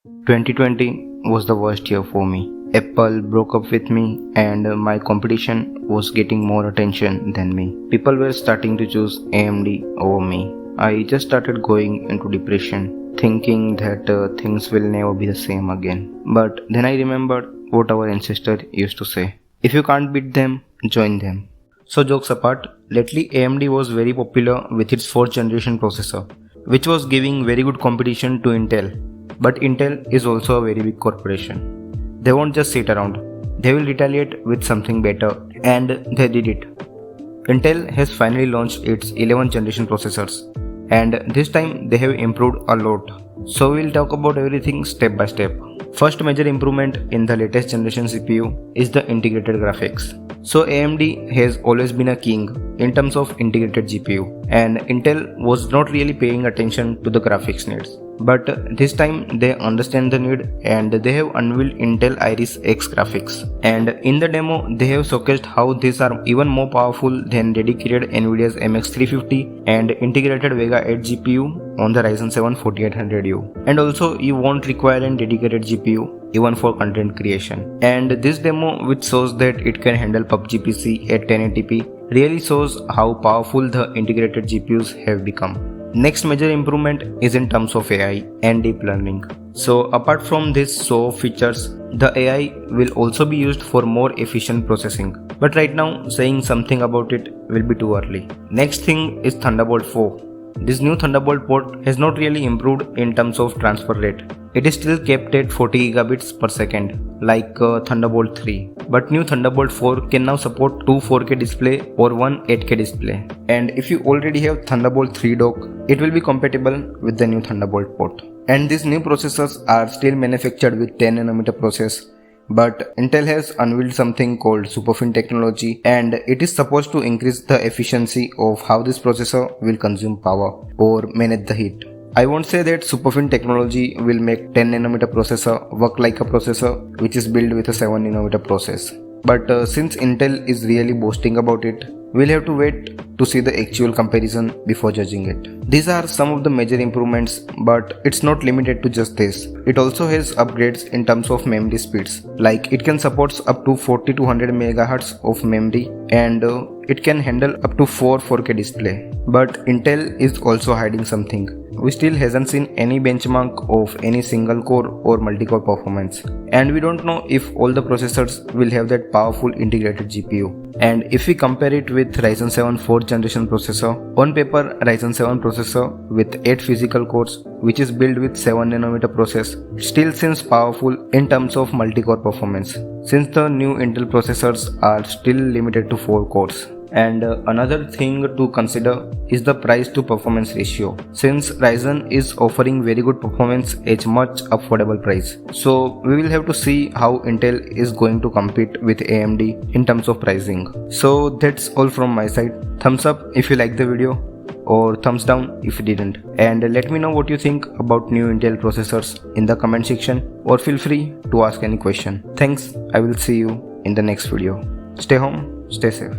2020 was the worst year for me. Apple broke up with me and my competition was getting more attention than me. People were starting to choose AMD over me. I just started going into depression, thinking that things will never be the same again. But then I remembered what our ancestors used to say. If you can't beat them, join them. So jokes apart, lately AMD was very popular with its 4th generation processor, which was giving very good competition to Intel. But Intel is also a very big corporation. They won't just sit around. They will retaliate with something better, and they did it. Intel has finally launched its 11th generation processors, and this time they have improved a lot. So we'll talk about everything step by step. First major improvement in the latest generation CPU is the integrated graphics. So AMD has always been a king in terms of integrated GPU, and Intel was not really paying attention to the graphics needs. But this time they understand the need and they have unveiled Intel Iris X graphics. And in the demo they have showcased how these are even more powerful than dedicated Nvidia's MX350 and integrated Vega 8 GPU on the Ryzen 7 4800U. And also you won't require a dedicated GPU even for content creation. And this demo, which shows that it can handle PUBG PC at 1080p, really shows how powerful the integrated GPUs have become. Next major improvement is in terms of AI and deep learning. So apart from these show-off features, the AI will also be used for more efficient processing. But right now, saying something about it will be too early. Next thing is Thunderbolt 4. This new Thunderbolt port has not really improved in terms of transfer rate. It is still kept at 40 gigabits per second, like Thunderbolt 3. But new Thunderbolt 4 can now support 2 4K display or 1 8K display. And if you already have Thunderbolt 3 dock, it will be compatible with the new Thunderbolt port. And these new processors are still manufactured with 10nm process. But Intel has unveiled something called superfin technology, and it is supposed to increase the efficiency of how this processor will consume power or manage the heat. I won't say that superfin technology will make 10nm processor work like a processor which is built with a 7nm process. But since Intel is really boasting about it, we'll have to wait to see the actual comparison before judging it. These are some of the major improvements, but it's not limited to just this. It also has upgrades in terms of memory speeds, like it can support up to 40 to 100 MHz of memory, and it can handle up to 4 4K display. But Intel is also hiding something. We still hasn't seen any benchmark of any single core or multi-core performance, and we don't know if all the processors will have that powerful integrated GPU. And if we compare it with Ryzen 7 4th generation processor, on paper Ryzen 7 processor with 8 physical cores, which is built with 7nm process, still seems powerful in terms of multi-core performance, since the new Intel processors are still limited to 4 cores. And another thing to consider is the price to performance ratio, since Ryzen is offering very good performance at much affordable price. So we will have to see how Intel is going to compete with AMD in terms of pricing. So that's all from my side. Thumbs up if you like the video, or thumbs down if you didn't. And let me know what you think about new Intel processors in the comment section, or feel free to ask any question. Thanks, I will see you in the next video. Stay home, stay safe.